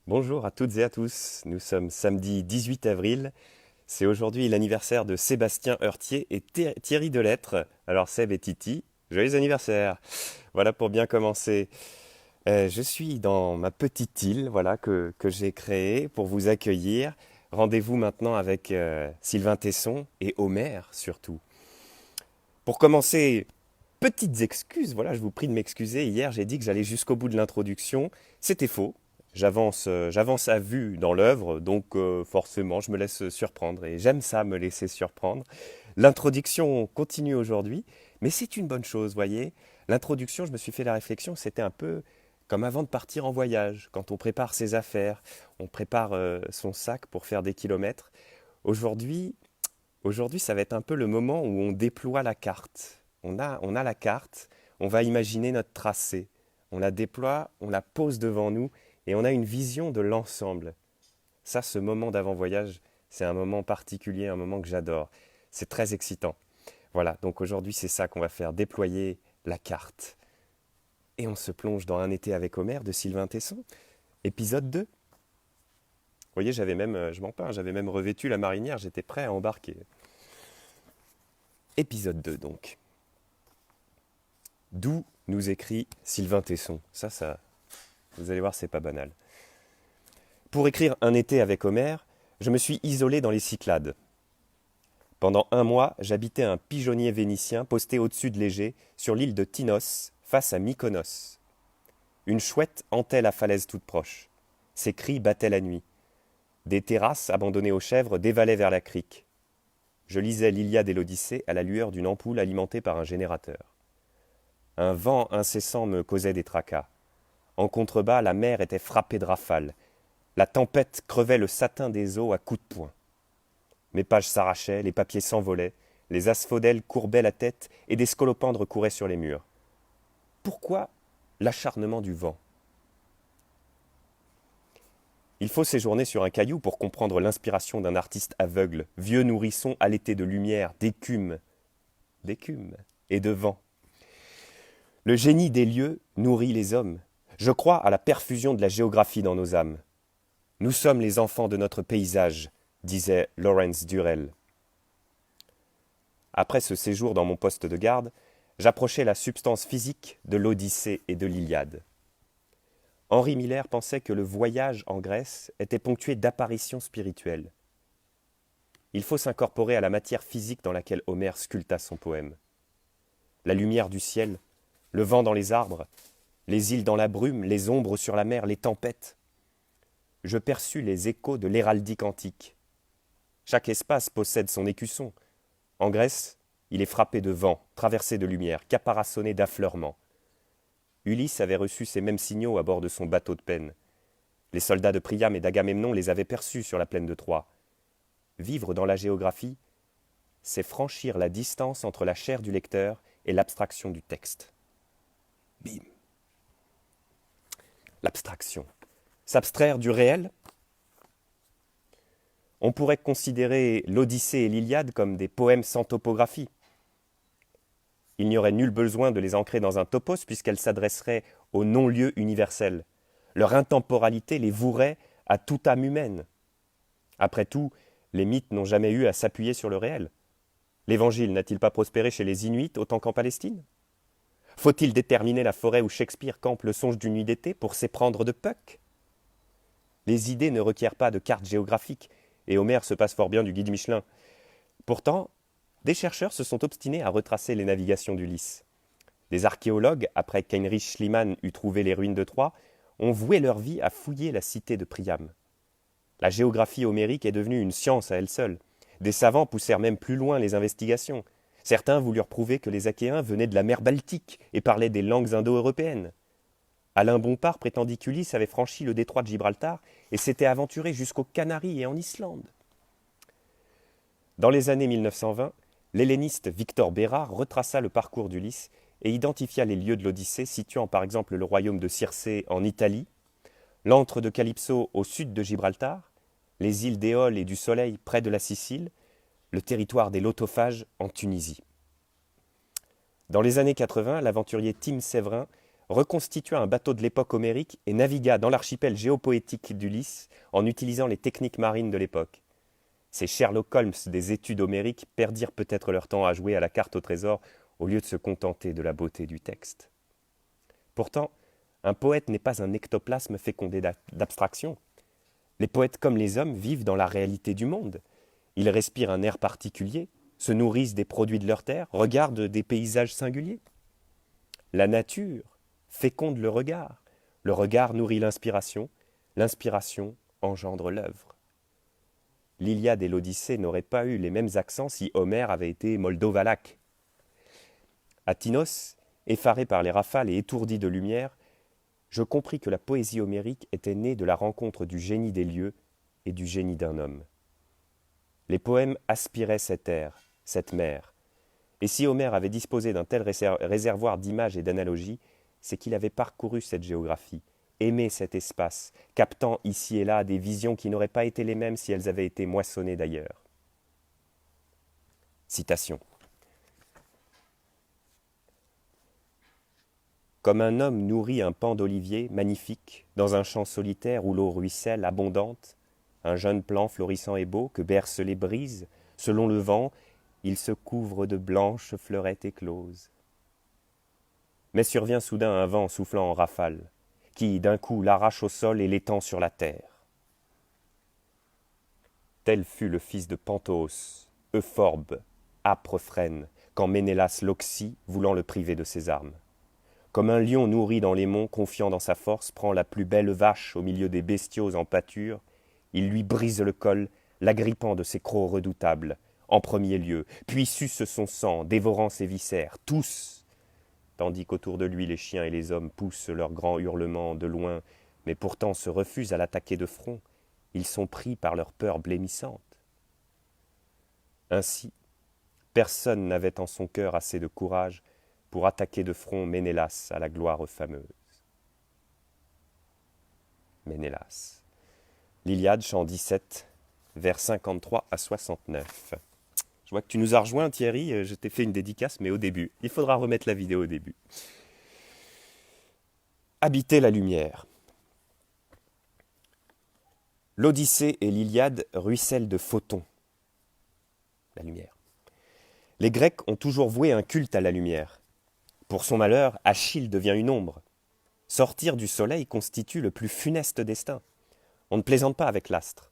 Bonjour à toutes et à tous, nous sommes samedi 18 avril, c'est aujourd'hui l'anniversaire de Sébastien Heurtier et Thierry Delettre. Alors Seb et Titi, joyeux anniversaire. Voilà pour bien commencer. Je suis dans ma petite île voilà, que j'ai créée pour vous accueillir. Rendez-vous maintenant avec Sylvain Tesson et Homer surtout. Pour commencer, petites excuses, voilà, je vous prie de m'excuser. Hier, j'ai dit que j'allais jusqu'au bout de l'introduction. C'était faux. J'avance à vue dans l'œuvre, donc forcément, je me laisse surprendre. Et j'aime ça, me laisser surprendre. L'introduction continue aujourd'hui, mais c'est une bonne chose, voyez. L'introduction, je me suis fait la réflexion, c'était un peu comme avant de partir en voyage, quand on prépare ses affaires, on prépare son sac pour faire des kilomètres. Aujourd'hui, Aujourd'hui, ça va être un peu le moment où on déploie la carte. On a la carte, on va imaginer notre tracé. On la déploie, on la pose devant nous et on a une vision de l'ensemble. Ça, ce moment d'avant-voyage, c'est un moment particulier, un moment que j'adore. C'est très excitant. Voilà, donc aujourd'hui, c'est ça qu'on va faire, déployer la carte. Et on se plonge dans Un été avec Homer de Sylvain Tesson, épisode 2. Vous voyez, je mens pas, j'avais même revêtu la marinière, j'étais prêt à embarquer. Épisode 2 donc. D'où nous écrit Sylvain Tesson. Ça, vous allez voir, c'est pas banal. Pour écrire Un été avec Homer, je me suis isolé dans les Cyclades. Pendant un mois, j'habitais un pigeonnier vénitien posté au-dessus de l'Égée, sur l'île de Tinos, face à Mykonos. Une chouette hantait la falaise toute proche. Ses cris battaient la nuit. Des terrasses abandonnées aux chèvres dévalaient vers la crique. Je lisais l'Iliade et l'Odyssée à la lueur d'une ampoule alimentée par un générateur. Un vent incessant me causait des tracas. En contrebas, la mer était frappée de rafales. La tempête crevait le satin des eaux à coups de poing. Mes pages s'arrachaient, les papiers s'envolaient, les asphodèles courbaient la tête et des scolopendres couraient sur les murs. Pourquoi l'acharnement du vent? Il faut séjourner sur un caillou pour comprendre l'inspiration d'un artiste aveugle, vieux nourrisson allaité de lumière, d'écume et de vent. Le génie des lieux nourrit les hommes. Je crois à la perfusion de la géographie dans nos âmes. Nous sommes les enfants de notre paysage, disait Lawrence Durrell. Après ce séjour dans mon poste de garde, j'approchais la substance physique de l'Odyssée et de l'Iliade. Henri Miller pensait que le voyage en Grèce était ponctué d'apparitions spirituelles. Il faut s'incorporer à la matière physique dans laquelle Homère sculpta son poème. La lumière du ciel, le vent dans les arbres, les îles dans la brume, les ombres sur la mer, les tempêtes. Je perçus les échos de l'héraldique antique. Chaque espace possède son écusson. En Grèce, il est frappé de vent, traversé de lumière, caparaçonné d'affleurements. Ulysse avait reçu ces mêmes signaux à bord de son bateau de peine. Les soldats de Priam et d'Agamemnon les avaient perçus sur la plaine de Troie. Vivre dans la géographie, c'est franchir la distance entre la chair du lecteur et l'abstraction du texte. Bim. L'abstraction. S'abstraire du réel? On pourrait considérer l'Odyssée et l'Iliade comme des poèmes sans topographie. Il n'y aurait nul besoin de les ancrer dans un topos puisqu'elles s'adresseraient aux non-lieux universels. Leur intemporalité les vouerait à toute âme humaine. Après tout, les mythes n'ont jamais eu à s'appuyer sur le réel. L'Évangile n'a-t-il pas prospéré chez les Inuits autant qu'en Palestine? Faut-il déterminer la forêt où Shakespeare campe le songe d'une nuit d'été pour s'éprendre de Puck? Les idées ne requièrent pas de carte géographique, et Homère se passe fort bien du guide Michelin. Pourtant, des chercheurs se sont obstinés à retracer les navigations d'Ulysse. Des archéologues, après qu'Heinrich Schliemann eut trouvé les ruines de Troie, ont voué leur vie à fouiller la cité de Priam. La géographie homérique est devenue une science à elle seule. Des savants poussèrent même plus loin les investigations. Certains voulurent prouver que les Achéens venaient de la mer Baltique et parlaient des langues indo-européennes. Alain Bompard prétendit qu'Ulysse avait franchi le détroit de Gibraltar et s'était aventuré jusqu'aux Canaries et en Islande. Dans les années 1920, l'helléniste Victor Bérard retraça le parcours d'Ulysse et identifia les lieux de l'Odyssée situant par exemple le royaume de Circé en Italie, l'antre de Calypso au sud de Gibraltar, les îles d'Éole et du Soleil près de la Sicile, le territoire des Lotophages en Tunisie. Dans les années 80, l'aventurier Tim Séverin reconstitua un bateau de l'époque homérique et navigua dans l'archipel géopoétique d'Ulysse en utilisant les techniques marines de l'époque. Ces Sherlock Holmes des études homériques perdirent peut-être leur temps à jouer à la carte au trésor au lieu de se contenter de la beauté du texte. Pourtant, un poète n'est pas un ectoplasme fécondé d'abstraction. Les poètes comme les hommes vivent dans la réalité du monde. Ils respirent un air particulier, se nourrissent des produits de leur terre, regardent des paysages singuliers. La nature féconde le regard nourrit l'inspiration engendre l'œuvre. L'Iliade et l'Odyssée n'auraient pas eu les mêmes accents si Homère avait été moldovalaque. Atinos, effaré par les rafales et étourdi de lumière, je compris que la poésie homérique était née de la rencontre du génie des lieux et du génie d'un homme. Les poèmes aspiraient cet air, cette mer. Et si Homère avait disposé d'un tel réservoir d'images et d'analogies, c'est qu'il avait parcouru cette géographie, aimé cet espace, captant ici et là des visions qui n'auraient pas été les mêmes si elles avaient été moissonnées d'ailleurs. Citation. Comme un homme nourrit un pan d'olivier magnifique dans un champ solitaire où l'eau ruisselle abondante, un jeune plant florissant et beau que bercent les brises, selon le vent, il se couvre de blanches fleurettes écloses. Mais survient soudain un vent soufflant en rafale, qui d'un coup l'arrache au sol et l'étend sur la terre. Tel fut le fils de Panthos, Euphorbe, âpre frêne, quand Ménélas l'oxy, voulant le priver de ses armes. Comme un lion nourri dans les monts, confiant dans sa force, prend la plus belle vache au milieu des bestiaux en pâture, il lui brise le col, l'agrippant de ses crocs redoutables, en premier lieu, puis suce son sang, dévorant ses viscères, tous, tandis qu'autour de lui les chiens et les hommes poussent leurs grands hurlements de loin, mais pourtant se refusent à l'attaquer de front, ils sont pris par leur peur blêmissante. Ainsi, personne n'avait en son cœur assez de courage pour attaquer de front Ménélas à la gloire fameuse. Ménélas. L'Iliade, chant 17, vers 53 à 69. Je vois que tu nous as rejoint, Thierry. Je t'ai fait une dédicace, mais au début. Il faudra remettre la vidéo au début. Habiter la lumière. L'Odyssée et l'Iliade ruissellent de photons. La lumière. Les Grecs ont toujours voué un culte à la lumière. Pour son malheur, Achille devient une ombre. Sortir du soleil constitue le plus funeste destin. On ne plaisante pas avec l'astre.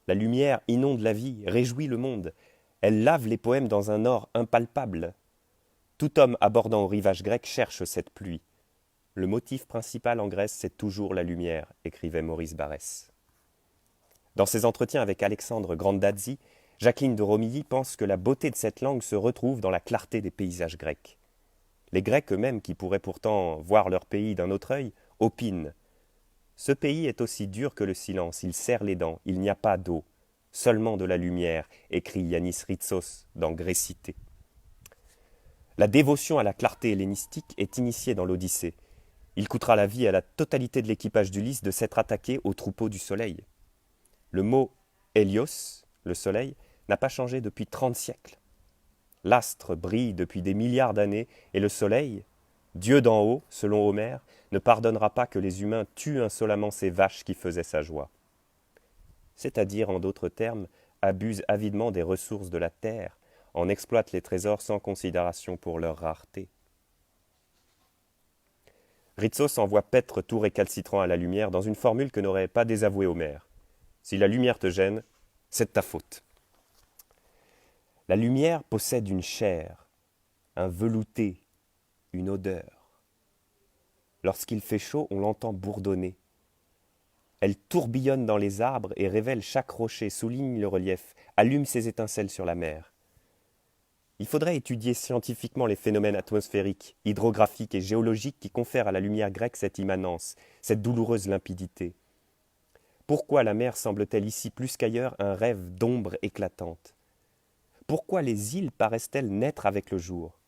La lumière inonde la vie, réjouit le monde. Elle lave les poèmes dans un or impalpable. Tout homme abordant au rivage grec cherche cette pluie. Le motif principal en Grèce, c'est toujours la lumière, écrivait Maurice Barrès. Dans ses entretiens avec Alexandre Grandazzi, Jacqueline de Romilly pense que la beauté de cette langue se retrouve dans la clarté des paysages grecs. Les Grecs eux-mêmes, qui pourraient pourtant voir leur pays d'un autre œil, opinent. Ce pays est aussi dur que le silence, il serre les dents, il n'y a pas d'eau, seulement de la lumière, écrit Yannis Ritsos dans Grécité. La dévotion à la clarté hellénistique est initiée dans l'Odyssée. Il coûtera la vie à la totalité de l'équipage d'Ulysse de s'être attaqué au troupeau du soleil. Le mot Hélios, le soleil, n'a pas changé depuis 30 siècles. L'astre brille depuis des milliards d'années et le soleil, Dieu d'en haut, selon Homère, ne pardonnera pas que les humains tuent insolemment ces vaches qui faisaient sa joie. C'est-à-dire, en d'autres termes, abusent avidement des ressources de la terre, en exploitent les trésors sans considération pour leur rareté. Ritsos envoie paître tout récalcitrant à la lumière dans une formule que n'aurait pas désavouée Homère. Si la lumière te gêne, c'est de ta faute. La lumière possède une chair, un velouté, une odeur. Lorsqu'il fait chaud, on l'entend bourdonner. Elle tourbillonne dans les arbres et révèle chaque rocher, souligne le relief, allume ses étincelles sur la mer. Il faudrait étudier scientifiquement les phénomènes atmosphériques, hydrographiques et géologiques qui confèrent à la lumière grecque cette immanence, cette douloureuse limpidité. Pourquoi la mer semble-t-elle ici plus qu'ailleurs un rêve d'ombre éclatante ? Pourquoi les îles paraissent-elles naître avec le jour ?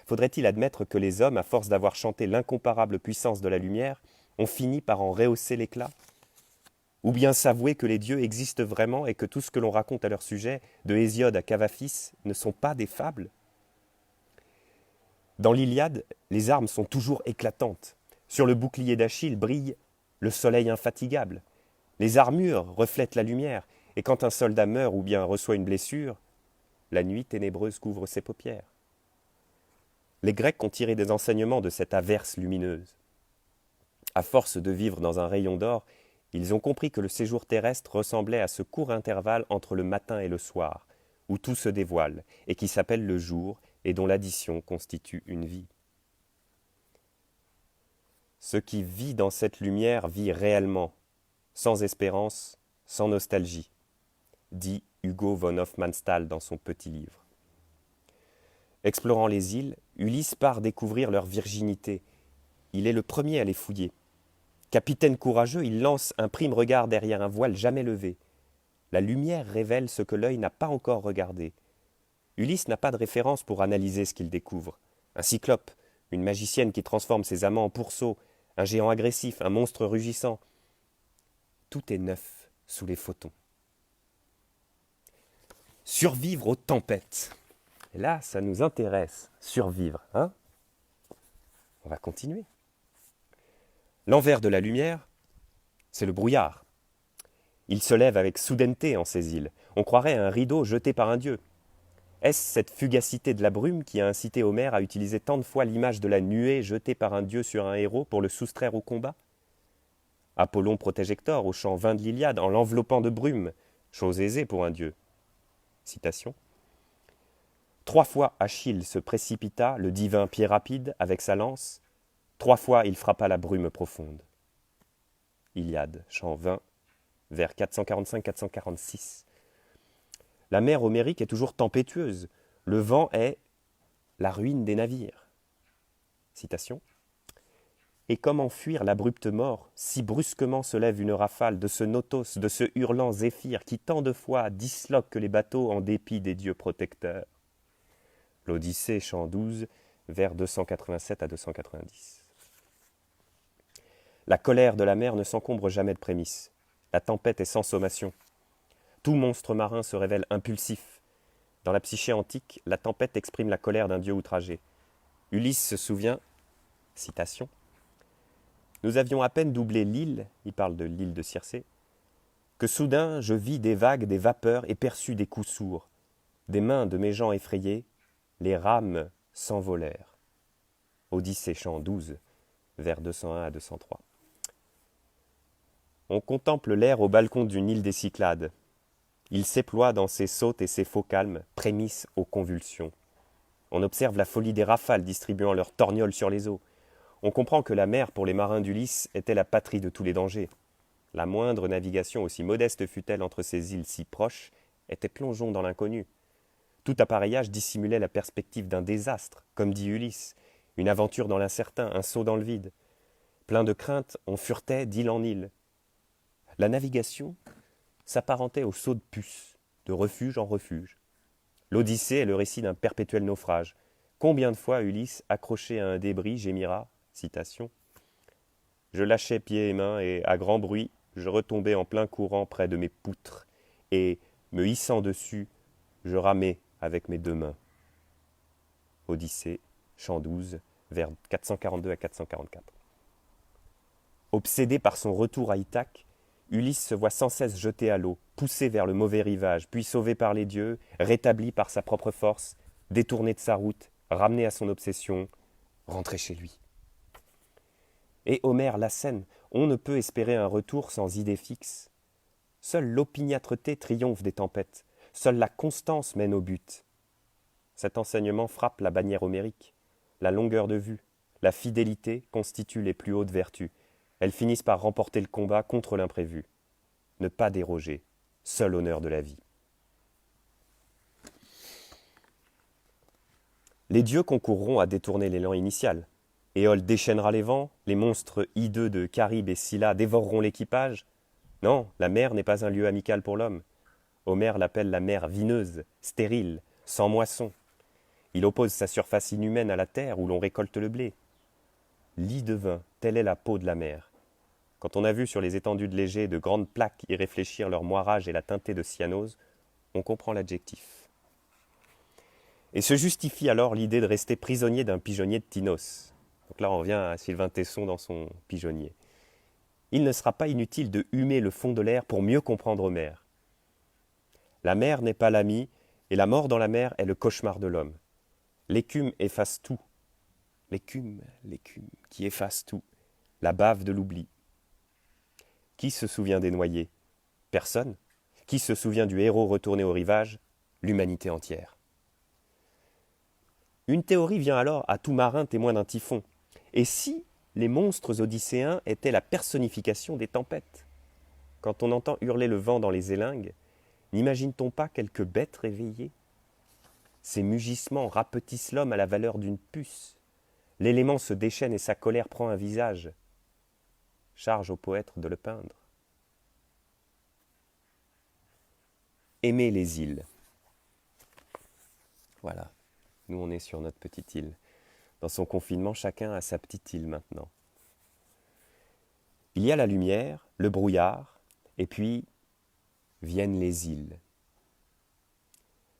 Faudrait-il admettre que les hommes, à force d'avoir chanté l'incomparable puissance de la lumière, ont fini par en rehausser l'éclat ? Ou bien s'avouer que les dieux existent vraiment et que tout ce que l'on raconte à leur sujet, de Hésiode à Cavaphis, ne sont pas des fables ? Dans l'Iliade, les armes sont toujours éclatantes. Sur le bouclier d'Achille brille le soleil infatigable. Les armures reflètent la lumière, et quand un soldat meurt ou bien reçoit une blessure, la nuit ténébreuse couvre ses paupières. Les Grecs ont tiré des enseignements de cette averse lumineuse. À force de vivre dans un rayon d'or, ils ont compris que le séjour terrestre ressemblait à ce court intervalle entre le matin et le soir, où tout se dévoile, et qui s'appelle le jour, et dont l'addition constitue une vie. Ce qui vit dans cette lumière vit réellement, sans espérance, sans nostalgie, dit Hugo von Hofmannsthal dans son petit livre. Explorant les îles, Ulysse part découvrir leur virginité. Il est le premier à les fouiller. Capitaine courageux, il lance un prime regard derrière un voile jamais levé. La lumière révèle ce que l'œil n'a pas encore regardé. Ulysse n'a pas de référence pour analyser ce qu'il découvre. Un cyclope, une magicienne qui transforme ses amants en pourceaux, un géant agressif, un monstre rugissant. Tout est neuf sous les photons. Survivre aux tempêtes. Et là, ça nous intéresse, survivre, hein? On va continuer. L'envers de la lumière, c'est le brouillard. Il se lève avec soudaineté en ces îles. On croirait un rideau jeté par un dieu. Est-ce cette fugacité de la brume qui a incité Homère à utiliser tant de fois l'image de la nuée jetée par un dieu sur un héros pour le soustraire au combat? Apollon protège Hector au chant 20 de l'Iliade en l'enveloppant de brume, chose aisée pour un dieu. Citation. 3 fois Achille se précipita, le divin pied rapide, avec sa lance. 3 fois il frappa la brume profonde. Iliade, chant 20, vers 445-446. La mer homérique est toujours tempétueuse. Le vent est la ruine des navires. Citation. Et comment fuir l'abrupte mort, si brusquement se lève une rafale de ce notos, de ce hurlant zéphyr qui tant de fois disloque les bateaux en dépit des dieux protecteurs. L'Odyssée, chant 12, vers 287 à 290. La colère de la mer ne s'encombre jamais de prémices. La tempête est sans sommation. Tout monstre marin se révèle impulsif. Dans la psyché antique, la tempête exprime la colère d'un dieu outragé. Ulysse se souvient, citation, « Nous avions à peine doublé l'île, il parle de l'île de Circé, que soudain je vis des vagues, des vapeurs et perçus des coups sourds. Des mains de mes gens effrayés, les rames s'envolèrent. » Odyssée, chant 12, vers 201 à 203. On contemple l'air au balcon d'une île des Cyclades. Il s'éploie dans ses sautes et ses faux calmes, prémices aux convulsions. On observe la folie des rafales distribuant leurs torgnoles sur les eaux. On comprend que la mer, pour les marins d'Ulysse, était la patrie de tous les dangers. La moindre navigation, aussi modeste fût-elle entre ces îles si proches, était plongeon dans l'inconnu. Tout appareillage dissimulait la perspective d'un désastre, comme dit Ulysse, une aventure dans l'incertain, un saut dans le vide. Plein de crainte, on furetait d'île en île. La navigation s'apparentait au saut de puce, de refuge en refuge. L'Odyssée est le récit d'un perpétuel naufrage. Combien de fois Ulysse, accroché à un débris, gémira, citation, « Je lâchais pieds et mains et, à grand bruit, je retombais en plein courant près de mes poutres, et, me hissant dessus, je ramais avec mes 2 mains. » Odyssée, chant 12, vers 442 à 444. Obsédé par son retour à Ithaque, Ulysse se voit sans cesse jeté à l'eau, poussé vers le mauvais rivage, puis sauvé par les dieux, rétabli par sa propre force, détourné de sa route, ramené à son obsession, rentré chez lui. Et Homère l'assène, on ne peut espérer un retour sans idée fixe. Seule l'opiniâtreté triomphe des tempêtes, seule la constance mène au but. Cet enseignement frappe la bannière homérique. La longueur de vue, la fidélité constituent les plus hautes vertus. Elles finissent par remporter le combat contre l'imprévu. Ne pas déroger, seul honneur de la vie. Les dieux concourront à détourner l'élan initial. Éole déchaînera les vents, les monstres hideux de Charybde et Scylla dévoreront l'équipage. Non, la mer n'est pas un lieu amical pour l'homme. Homère l'appelle la mer vineuse, stérile, sans moisson. Il oppose sa surface inhumaine à la terre où l'on récolte le blé. Lit de vin, telle est la peau de la mer. Quand on a vu sur les étendues de l'Égée de grandes plaques y réfléchir leur moirage et la teintée de cyanose, on comprend l'adjectif. Et se justifie alors l'idée de rester prisonnier d'un pigeonnier de Tinos. Donc là, on revient à Sylvain Tesson dans son pigeonnier. Il ne sera pas inutile de humer le fond de l'air pour mieux comprendre Homère. La mer n'est pas l'ami, et la mort dans la mer est le cauchemar de l'homme. L'écume efface tout. L'écume qui efface tout. La bave de l'oubli. Qui se souvient des noyés? Personne. Qui se souvient du héros retourné au rivage? L'humanité entière. Une théorie vient alors à tout marin témoin d'un typhon. Et si les monstres odysséens étaient la personnification des tempêtes? Quand on entend hurler le vent dans les élingues, n'imagine-t-on pas quelques bêtes réveillées? Ces mugissements rapetissent l'homme à la valeur d'une puce. L'élément se déchaîne et sa colère prend un visage. Charge au poète de le peindre. Aimer les îles. Voilà, nous on est sur notre petite île. Dans son confinement, chacun a sa petite île maintenant. Il y a la lumière, le brouillard, et puis viennent les îles.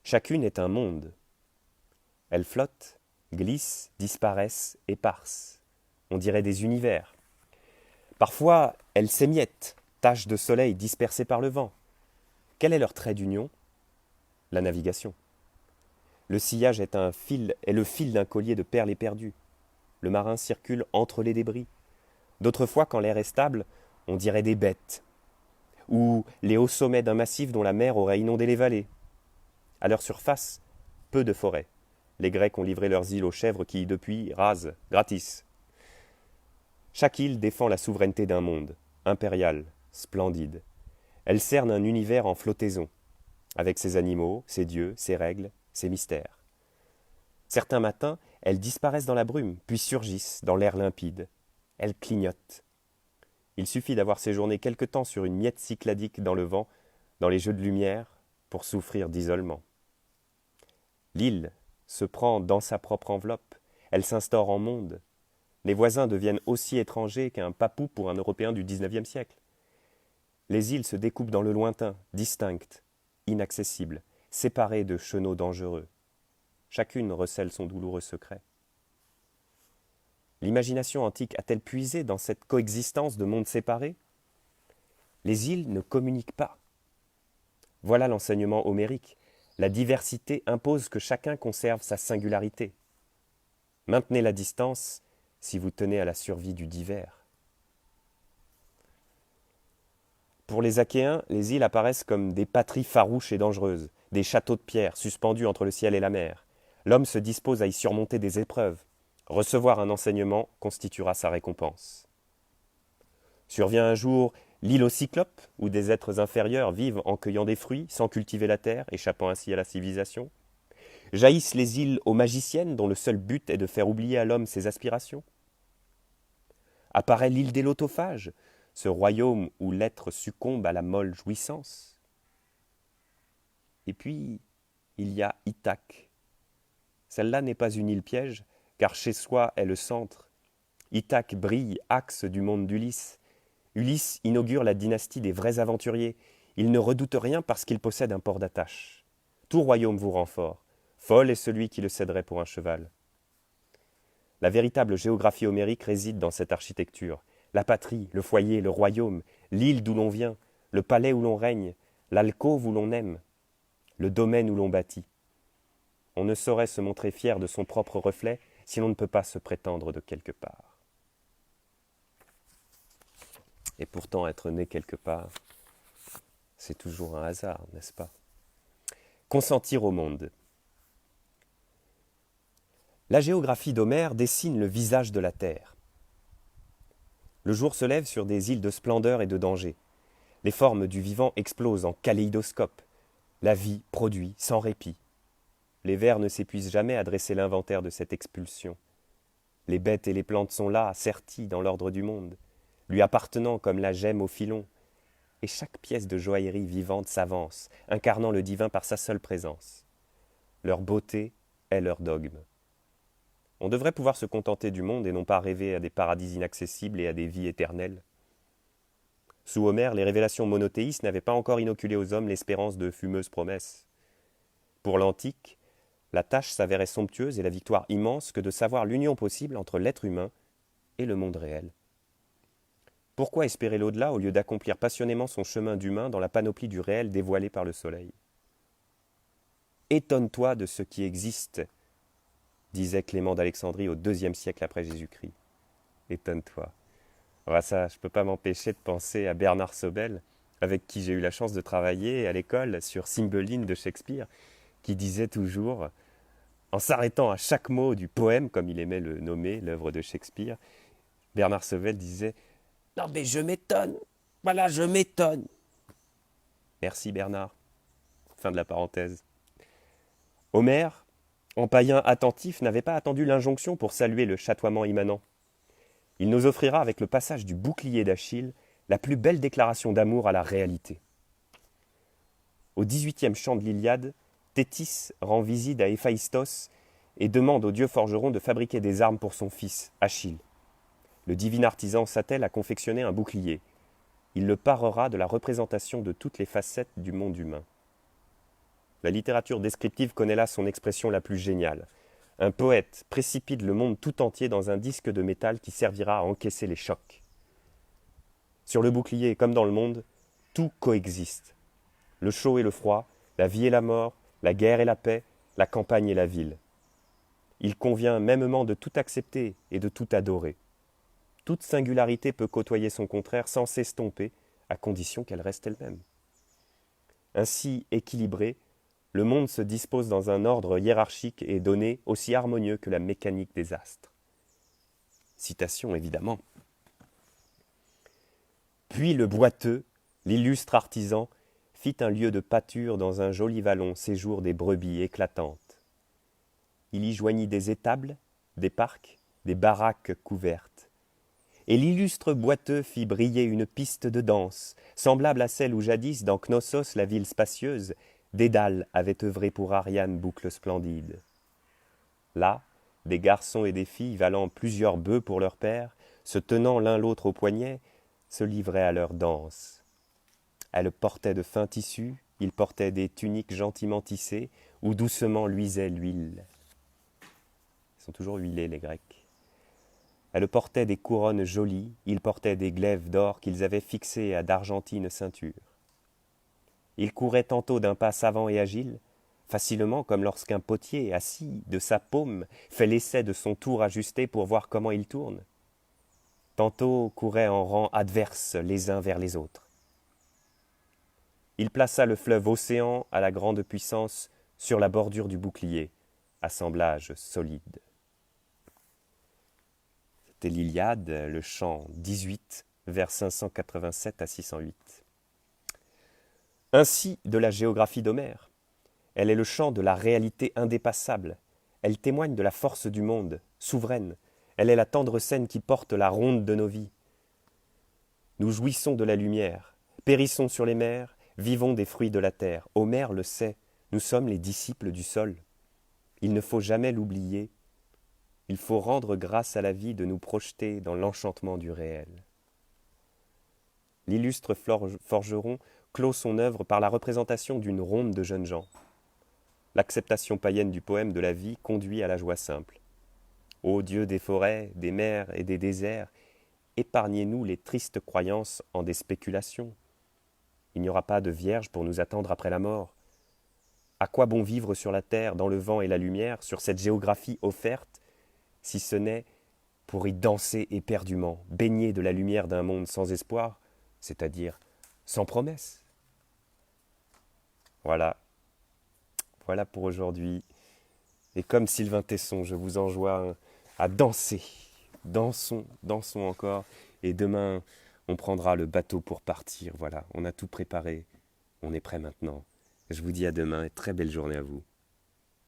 Chacune est un monde. Elles flottent, glissent, disparaissent, éparses. On dirait des univers. Parfois, elles s'émiettent, taches de soleil dispersées par le vent. Quel est leur trait d'union? La navigation. Le sillage est le fil d'un collier de perles éperdues. Le marin circule entre les débris. D'autres fois, quand l'air est stable, on dirait des bêtes. Ou les hauts sommets d'un massif dont la mer aurait inondé les vallées. À leur surface, peu de forêts. Les Grecs ont livré leurs îles aux chèvres qui, depuis, rasent, gratis. Chaque île défend la souveraineté d'un monde, impérial, splendide. Elle cerne un univers en flottaison, avec ses animaux, ses dieux, ses règles, ses mystères. Certains matins, elles disparaissent dans la brume, puis surgissent dans l'air limpide. Elles clignotent. Il suffit d'avoir séjourné quelque temps sur une miette cycladique dans le vent, dans les jeux de lumière, pour souffrir d'isolement. L'île se prend dans sa propre enveloppe, elle s'instaure en monde. Les voisins deviennent aussi étrangers qu'un papou pour un Européen du XIXe siècle. Les îles se découpent dans le lointain, distinctes, inaccessibles, séparées de chenaux dangereux. Chacune recèle son douloureux secret. L'imagination antique a-t-elle puisé dans cette coexistence de mondes séparés? Les îles ne communiquent pas. Voilà l'enseignement homérique. La diversité impose que chacun conserve sa singularité. Maintenez la distance si vous tenez à la survie du divers. Pour les Achéens, les îles apparaissent comme des patries farouches et dangereuses, des châteaux de pierre suspendus entre le ciel et la mer. L'homme se dispose à y surmonter des épreuves. Recevoir un enseignement constituera sa récompense. Survient un jour l'île aux Cyclopes, où des êtres inférieurs vivent en cueillant des fruits, sans cultiver la terre, échappant ainsi à la civilisation. Jaillissent les îles aux magiciennes, dont le seul but est de faire oublier à l'homme ses aspirations. Apparaît l'île des lotophages, ce royaume où l'être succombe à la molle jouissance. Et puis, il y a Ithaque. Celle-là n'est pas une île piège, car chez soi est le centre. Ithaque brille, axe du monde d'Ulysse. Ulysse inaugure la dynastie des vrais aventuriers. Il ne redoute rien parce qu'il possède un port d'attache. Tout royaume vous rend fort. Folle est celui qui le céderait pour un cheval. La véritable géographie homérique réside dans cette architecture. La patrie, le foyer, le royaume, l'île d'où l'on vient, le palais où l'on règne, l'alcôve où l'on aime, le domaine où l'on bâtit. On ne saurait se montrer fier de son propre reflet si l'on ne peut pas se prétendre de quelque part. Et pourtant, être né quelque part, c'est toujours un hasard, n'est-ce pas? Consentir au monde. La géographie d'Homère dessine le visage de la terre. Le jour se lève sur des îles de splendeur et de danger. Les formes du vivant explosent en kaléidoscope. La vie produit sans répit. Les vers ne s'épuisent jamais à dresser l'inventaire de cette expulsion. Les bêtes et les plantes sont là, serties dans l'ordre du monde, lui appartenant comme la gemme au filon, et chaque pièce de joaillerie vivante s'avance, incarnant le divin par sa seule présence. Leur beauté est leur dogme. On devrait pouvoir se contenter du monde et non pas rêver à des paradis inaccessibles et à des vies éternelles. Sous Homère, les révélations monothéistes n'avaient pas encore inoculé aux hommes l'espérance de fumeuses promesses. Pour l'Antique, La tâche s'avérait somptueuse et la victoire immense que de savoir l'union possible entre l'être humain et le monde réel. Pourquoi espérer l'au-delà au lieu d'accomplir passionnément son chemin d'humain dans la panoplie du réel dévoilé par le soleil? Étonne-toi de ce qui existe, disait Clément d'Alexandrie au IIe siècle après Jésus-Christ. Étonne-toi. Voilà ça, je ne peux pas m'empêcher de penser à Bernard Sobel, avec qui j'ai eu la chance de travailler à l'école sur Cymbeline de Shakespeare, qui disait toujours, en s'arrêtant à chaque mot du poème, comme il aimait le nommer, l'œuvre de Shakespeare, Bernard Sobel disait « Non mais je m'étonne, voilà, je m'étonne !» Merci Bernard. Fin de la parenthèse. Homère, en païen attentif, n'avait pas attendu l'injonction pour saluer le chatoiement immanent. Il nous offrira avec le passage du bouclier d'Achille la plus belle déclaration d'amour à la réalité. Au 18e chant de l'Iliade, Thétis rend visite à Héphaïstos et demande au dieu forgeron de fabriquer des armes pour son fils, Achille. Le divin artisan s'attelle à confectionner un bouclier. Il le parera de la représentation de toutes les facettes du monde humain. La littérature descriptive connaît là son expression la plus géniale. Un poète précipite le monde tout entier dans un disque de métal qui servira à encaisser les chocs. Sur le bouclier, comme dans le monde, tout coexiste. Le chaud et le froid, la vie et la mort, la guerre et la paix, la campagne et la ville. Il convient mêmement de tout accepter et de tout adorer. Toute singularité peut côtoyer son contraire sans s'estomper, à condition qu'elle reste elle-même. Ainsi équilibré, le monde se dispose dans un ordre hiérarchique et donné aussi harmonieux que la mécanique des astres. Citation évidemment. Puis le boiteux, l'illustre artisan, fit un lieu de pâture dans un joli vallon, séjour des brebis éclatantes. Il y joignit des étables, des parcs, des baraques couvertes. Et l'illustre boiteux fit briller une piste de danse, semblable à celle où jadis, dans Knossos, la ville spacieuse, Dédale avait œuvré pour Ariane boucle splendide. Là, des garçons et des filles valant plusieurs bœufs pour leur père, se tenant l'un l'autre au poignet, se livraient à leur danse. Elles portaient de fins tissus, ils portaient des tuniques gentiment tissées, où doucement luisait l'huile. Ils sont toujours huilés, les Grecs. Elles portaient des couronnes jolies, ils portaient des glaives d'or qu'ils avaient fixés à d'argentines ceintures. Ils couraient tantôt d'un pas savant et agile, facilement comme lorsqu'un potier, assis, de sa paume, fait l'essai de son tour ajusté pour voir comment il tourne. Tantôt couraient en rang adverse les uns vers les autres. Il plaça le fleuve Océan à la grande puissance sur la bordure du bouclier, assemblage solide. C'était l'Iliade, le chant 18, vers 587 à 608. Ainsi de la géographie d'Homère. Elle est le chant de la réalité indépassable. Elle témoigne de la force du monde, souveraine. Elle est la tendre scène qui porte la ronde de nos vies. Nous jouissons de la lumière, périssons sur les mers, vivons des fruits de la terre. Homère le sait, nous sommes les disciples du sol. Il ne faut jamais l'oublier. Il faut rendre grâce à la vie de nous projeter dans l'enchantement du réel. L'illustre forgeron clôt son œuvre par la représentation d'une ronde de jeunes gens. L'acceptation païenne du poème de la vie conduit à la joie simple. Ô Dieu des forêts, des mers et des déserts, épargnez-nous les tristes croyances en des spéculations. Il n'y aura pas de vierge pour nous attendre après la mort. À quoi bon vivre sur la terre, dans le vent et la lumière, sur cette géographie offerte, si ce n'est pour y danser éperdument, baigner de la lumière d'un monde sans espoir, c'est-à-dire sans promesse. Voilà pour aujourd'hui. Et comme Sylvain Tesson, je vous enjoins à danser. Dansons encore. Et demain, on prendra le bateau pour partir. Voilà, on a tout préparé. On est prêt maintenant. Je vous dis à demain et très belle journée à vous.